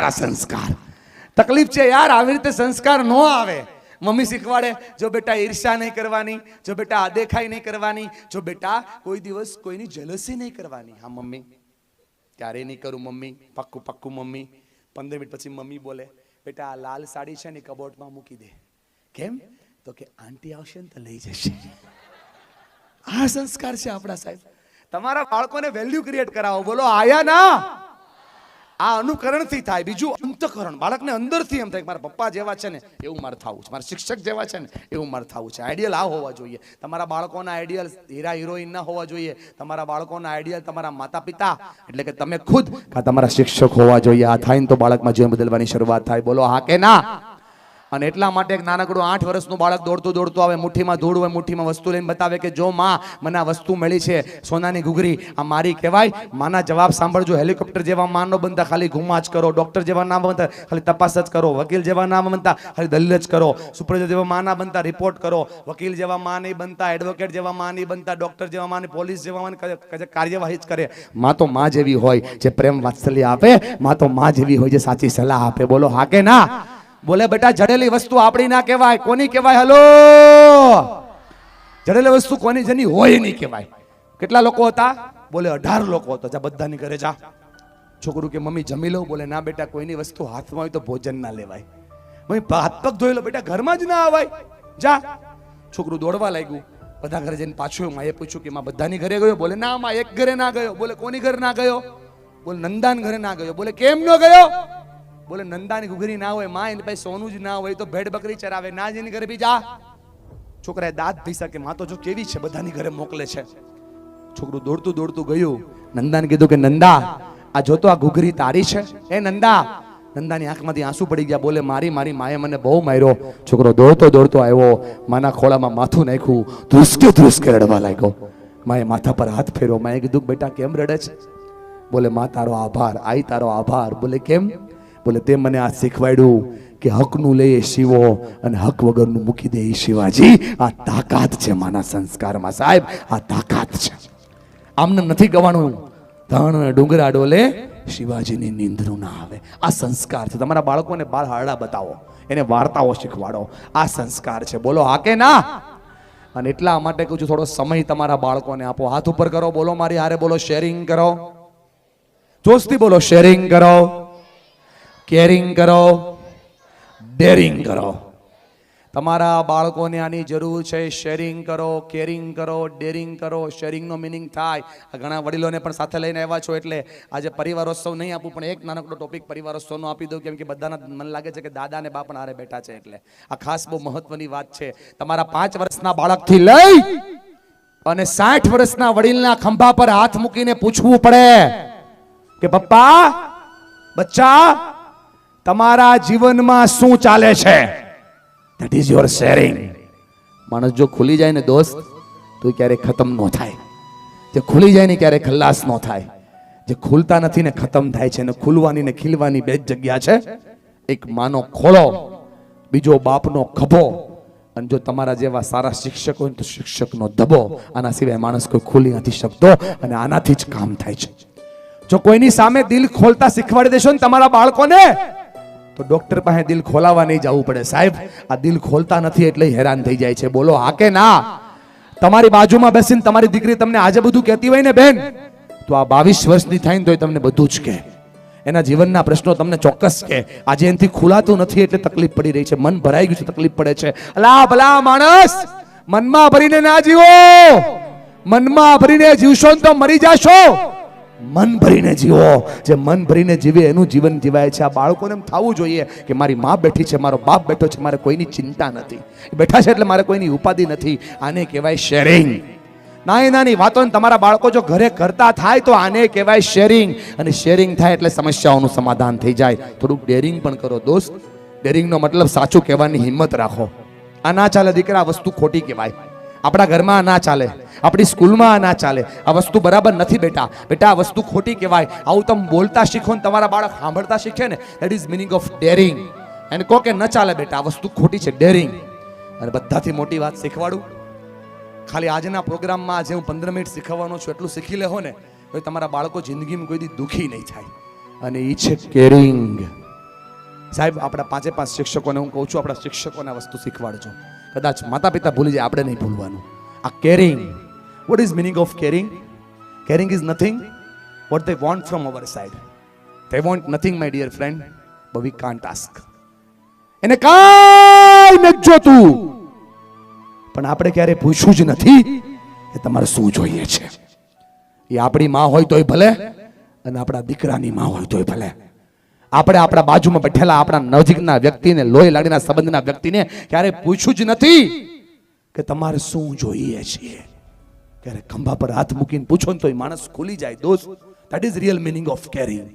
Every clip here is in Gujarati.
સારા સંસ્કાર. તકલીફ છે યાર, આવી રીતે સંસ્કાર ન આવે. મમ્મી શીખવાડે, જો બેટા ઈર્ષા નહીં કરવાની, જો બેટા આદેખાઈ નહીં કરવાની, જો બેટા કોઈ દિવસ કોઈની જેલસી નહીં કરવાની. હા મમ્મી, ક્યારે નહીં કરું મમ્મી, પક્કું પક્કું મમ્મી. 15 મિનિટ પછી મમ્મી બોલે, બેટા આ લાલ સાડી છે ને કબોર્ડમાં મૂકી દે. કેમ? તો કે આંટી આવશે ને તો લઈ જશે. આ સંસ્કાર છે આપણા સાહેબ. તમારા બાળકોને વેલ્યુ ક્રિએટ કરાવો. બોલો આયા ના. આ અનુકરણથી થાય, બીજું અંતકરણ. બાળકને અંદરથી એમ થાય મારા પપ્પા જેવા છે ને એવું મારે થવું છે, મારા શિક્ષક જેવા છે ને એવું મારે થવું છે. આઈડિયલ આ હોવા જોઈએ. તમારા બાળકોના આઈડિયલ હીરા હિરોઈન ના હોવા જોઈએ. તમારા બાળકોના આઈડિયલ તમારા માતા પિતા એટલે કે તમે ખુદ કા તમારા શિક્ષક હોવા જોઈએ. આ થાય ને તો બાળકમાં જીવન બદલવાની શરૂઆત થાય. બોલો હા કે ના. અને એટલા માટે એક નાનકડું 8 વર્ષનું બાળક દોડતું દોડતું આવે, મુઠ્ઠીમાં ધૂળ હોય, મુઠ્ઠીમાં વસ્તુ લઈને બતાવે કે જો માં મને આ વસ્તુ મળી છે, સોનાની ઘૂઘરી, આ મારી કહેવાય. માના જવાબ સાંભળજો. હેલિકોપ્ટર જેવા માં ન બનતા, ખાલી ઘુમા જ કરો. ડોક્ટર જેવા ના બનતા, ખાલી તપાસ જ કરો. વકીલ જેવા ના બનતા, ખાલી દલીલ જ કરો. સુપ્રજર જેવા માં ના બનતા, રિપોર્ટ કરો. વકીલ જેવા માં નહીં બનતા, એડવોકેટ જેવા માં નહીં બનતા, ડોક્ટર જેવા માં નહીં, પોલીસ જેવા માં કાર્યવાહી જ કરે. માં તો માં જેવી હોય જે પ્રેમ વાત્સલ્ય આપે. માં તો માં જેવી હોય જે સાચી સલાહ આપે. બોલો હા કે ના. બોલે બેટા જડેલી વસ્તુ આપણી ના કહેવાય. કોની કહેવાય? હલો, જડેલી વસ્તુ કોની જેની હોય નહીં કહેવાય. કેટલા લોકો હતા? બોલે 18 લોકો હતા. જા બધાની ઘરે જા. છોકરું કે મમ્મી જમી લઉં. બોલે ના બેટા, કોઈની વસ્તુ હાથમાં હોય તો ભોજન ના લેવાય. મમ્મી હાથ પગ ધોઈ લો. બેટા ઘરમાં જ ના આવાય. જા. છોકરું દોડવા લાગ્યું. બધા ઘરે જઈને પાછું માએ પૂછ્યું કે માં બધાની ઘરે ગયો? બોલે ના માં એક ઘરે ના ગયો. બોલે કોની ઘરે ના ગયો? બોલે નંદાન ઘરે ના ગયો. બોલે કેમ ન ગયો? બોલે નંદાની ઘૂઘરી ના હોય, માં એની પાસે સોનું જ ના હોય તો ભેડ બકરી ચરાવે. ના જેની ઘરે બી જા. છોકરાએ દાંત ભીસા કે માં તો જો કેવી છે, બધાની ઘરે મોકલે છે. છોકરું દોડતું દોડતું ગયું. નંદાને કીધું કે નંદા આ જો તો આ ઘૂઘરી તારી છે? એ નંદા. નંદાની આંખમાંથી આંસુ પડી ગયા. બોલે મારી માએ મને બહુ માર્યો. છોકરો દોડતો દોડતો આવ્યો, માના ખોળામાં માથું નાખ્યું, ધ્રુસકે રડવા લાગ્યો. માએ માથા પર હાથ ફેર્યો. માએ કીધું બેટા કેમ રડે છે? બોલે માં તારો આભાર. આઈ તારો આભાર. બોલે કેમ? બોલે તે મને આ શીખવાડ્યું કે હકનું લઈએ શિવો અને હક વગરનું મૂકી દે શિવાજી. આ તાકાત છે માના સંસ્કારમાં સાહેબ. આ તાકાત છે. આમને નથી ગવાનું. ધણ ડુંગરા ડોલે શિવાજીની નિંદ્રું ના આવે. આ સંસ્કાર છે. તમારા બાળકોને બાળ હારડા બતાવો, એને વાર્તાઓ શીખવાડો. આ સંસ્કાર છે. બોલો હા કે ના. અને એટલા માટે કહું છું થોડો સમય તમારા બાળકોને આપો. હાથ ઉપર કરો. બોલો મારી હારે. બોલો શેરિંગ કરો. જોશથી બોલો શેરિંગ કરો, કેરિંગ કરો, ડેરિંગ કરો. તમારા બાળકોને આની જરૂર છે. શેરિંગ કરો, કેરિંગ કરો, ડેરિંગ કરો. શેરિંગનો મિનિંગ થાય. આ ઘણા વડીલોને પણ સાથે લઈને આવ્યા છો એટલે આજે પરિવારોત્સવ નહીં આપું પણ એક નાનકડો ટોપિક પરિવારોત્સવનો આપી દઉં. કેમ કે બધાના મને લાગે છે કે દાદા ને બા પણ હારે બેઠા છે એટલે આ ખાસ બહુ મહત્વની વાત છે. તમારા 5 વર્ષના બાળકથી લઈ અને 60 વર્ષના વડીલના ખંભા પર હાથ મૂકીને પૂછવું પડે કે પપ્પા, બચ્ચા, તમારા જીવનમાં શું ચાલે છે? That is your sharing. માણસ જો ખુલી જાય ને દોસ્ત તો ક્યારે ખતમ ન થાય. જે ખુલી જાય ને ક્યારે ખલ્લાસ ન થાય. જે ખુલતા નથી ને ખતમ થાય છે. ને ખુલવાની ને ખીલવાની બે જ જગ્યા છે. એક માનો ખોળો, બીજો બાપનો ખભો. અને જો તમારા જેવા સારા શિક્ષક હોય તો શિક્ષકનો ધબો. આના સિવાય માણસ કોઈ ખુલી નથી શકતો અને આનાથી જ કામ થાય છે. જો કોઈની સામે દિલ ખોલતા શીખવાડી દેશો ને તમારા બાળકોને તો ડોક્ટર પાસે દિલ ખોલાવા નહીં જવું પડે સાહેબ. આ દિલ ખોલતા નથી એટલે હેરાન થઈ જાય છે. બોલો હા કે ના. તમારી બાજુમાં બેસીને તમારી દીકરી તમને આજે બધું કહેતી હોય ને બેન, તો આ 22 વર્ષની થાય ને તો તમને બધું જ કહે. એના જીવનના પ્રશ્નો તમને ચોક્કસ કહે. આજે એનાથી ખુલાતું નથી એટલે તકલીફ પડી રહી છે. મન ભરાઈ ગયું છે, તકલીફ પડે છે. અલા ભલા માણસ, મનમાં ભરીને ના જીવો. મનમાં ભરીને જીવશો તો મરી જાશો. મન ભરીને જીવો. જે મન ભરીને જીવે એનું જીવન જીવાય છે. આ બાળકોને એમ થવું જોઈએ કે મારી માં બેઠી છે, મારો બાપ બેઠો છે, મારે કોઈની ચિંતા નથી. બેઠા છે એટલે મારે કોઈની ઉપાધિ નથી. આને કહેવાય શેરિંગ. નાની નાની વાતો તમારા બાળકો જો ઘરે કરતા થાય તો આને કહેવાય શેરિંગ. અને શેરિંગ થાય એટલે સમસ્યાઓનું સમાધાન થઈ જાય. થોડુંક ડેરિંગ પણ કરો દોસ્ત. ડેરિંગનો મતલબ સાચું કહેવાની હિંમત રાખો. આ ના ચાલે દીકરા, આ વસ્તુ ખોટી કહેવાય. આપણા ઘરમાં ના ચાલે, આપણી સ્કૂલમાં ના ચાલે. આ વસ્તુ બરાબર નથી બેટા. બેટા આ વસ્તુ ખોટી કહેવાય. આવું તમે બોલતા શીખો ને તમારા બાળક સાંભળતા શીખે ને, that is meaning of daring. એને કહો કે ન ચાલે બેટા, આ વસ્તુ ખોટી છે, ડેરિંગ. અને બધાથી મોટી વાત શીખવાડું, ખાલી આજના પ્રોગ્રામમાં આજે હું 15 મિનિટ શીખવવાનો છું એટલું શીખી લેહો ને તો તમારા બાળકો જિંદગીમાં કોઈ દી દુઃખી નહીં થાય. અને એ છે કેરિંગ. સાહેબ આપણા પાંચે પાંચ શિક્ષકોને હું કહું છું, આપણા શિક્ષકોને આ વસ્તુ શીખવાડજો. કદાચ માતા પિતા ભૂલી જાય, આપણે નહીં ભૂલવાનું. આ caring, what is meaning of caring? Caring is nothing what they want from our side. They want nothing, my dear friend, but we can't ask. એને કાંઈ નથી જોતું, પણ આપણે ક્યારે પૂછ્યું જ નથી કે તમારે શું જોઈએ છે. એ આપણી માં હોય તોય ભલે, અને આપણા દીકરાની માં હોય તોય ભલે. આપણે આપણા બાજુમાં બેઠેલા આપણા નજીકના વ્યક્તિને, લોહી લાડીના સંબંધના વ્યક્તિને ક્યારે પૂછ્યું જ નથી કે તમારે શું જોઈએ છે. ક્યારે ખંભા પર હાથ મૂકીને પૂછો ને તો એ માણસ ખુલી જાય. દોસ્ત, that is real meaning of caring.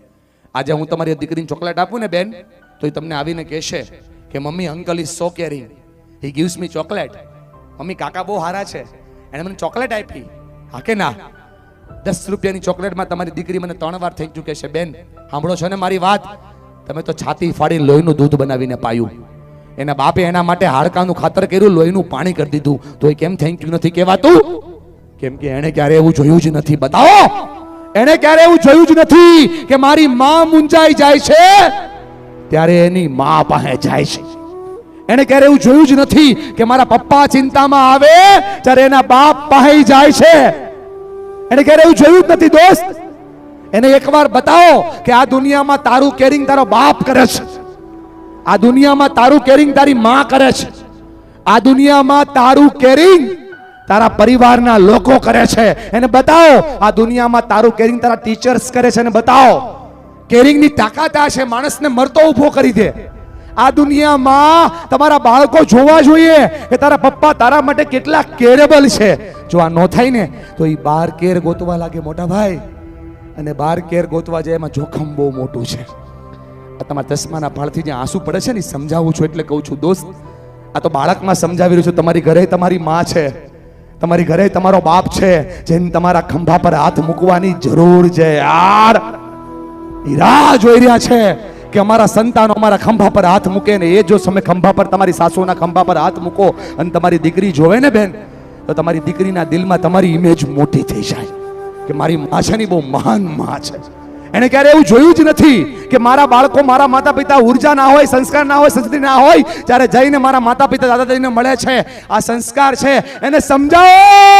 આજે હું તમારી દીકરીને ચોકલેટ આપું ને બેન, તો એ તમને આવીને કહેશે કે મમ્મી, uncle is so caring, he gives me chocolate. મમ્મી, કાકા બહુ સારા છે, એણે મને ચોકલેટ આપી. હા કે ના? 10 રૂપિયાની ચોકલેટમાં તમારી દીકરી મને 3 વાર થેન્ક યુ કહેશે. બેન, સાંભળો છો ને મારી વાત? તમે તો છાતી ફાડી લોહીનું દૂધ બનાવીને પાયું. એના બાપે એના માટે હાડકાનું ખાતર કર્યું, લોહીનું પાણી કરી દીધું, તો એ કેમ થેન્ક યુ નથી કહેવાતું? કેમ કે એણે ક્યારે એવું જોયું જ નથી. બતાવો, એણે ક્યારે એવું જોયું જ નથી કે મારી માં મુંજાઈ જાય છે ત્યારે એની માં પાસે જાય છે. એણે ક્યારે એવું જોયું જ નથી કે મારા પપ્પા ચિંતામાં આવે ત્યારે એના બાપ પાસે જાય છે. એણે ક્યારે એવું જોયું જ નથી. દોસ્ત, એને એકવાર બતાવો કે આ દુનિયામાં તારું કેરિંગ તારો બાપ કરે છે, આ દુનિયામાં તારું કેરિંગ તારી માં કરે છે, આ દુનિયામાં તારું કેરિંગ તારા પરિવારના લોકો કરે છે. એને બતાવો આ દુનિયામાં તારું કેરિંગ તારા ટીચર્સ કરે છે. એને બતાવો. કેરિંગની તાકાત આ છે, માણસને મરતો ઊભો કરી દે. આ દુનિયામાં તમારા બાળકો જોવા જોઈએ કે તારા પપ્પા તારા માટે કેટલા કેરેબલ છે. જો આ નો થાય ને તો એ બાર કેર ગોતવા લાગે મોટા ભાઈ, અને બાર કેર ગોતવા જાય એમાં જોખમ બહુ મોટું છે. આ તમારા ચશ્માના પાળથી જે આંસુ પડે છે ને, સમજાવું છું એટલે કહું છું. દોસ્ત, આ તો બાળકમાં સમજાવી રહ્યું છું. તમારી ઘરે તમારી માં છે, તમારી ઘરે તમારો બાપ છે, જેને તમારા ખંભા પર હાથ મૂકવાની જરૂર છે. યાર, એ રાહ જોઈ રહ્યા છે કે અમારા સંતાનો અમારા ખંભા પર હાથ મૂકે ને. એ જો સમય ખંભા પર, તમારી સાસુના ખંભા પર હાથ મૂકો અને તમારી દીકરી જોવે ને બેન, તો તમારી દીકરીના દિલમાં તમારી ઇમેજ મોટી થઈ જાય કે મારી માં છે ને બહુ મહાન માં છે. એને ક્યારે એવું જોયું જ નથી કે મારા બાળકો, મારા માતા પિતા ઉર્જા ના હોય, સંસ્કાર ના હોય, સંસ્કૃતિ ના હોય, ત્યારે જઈને મારા માતા પિતા દાદા દાદીને મળે છે. આ સંસ્કાર છે, એને સમજાવો.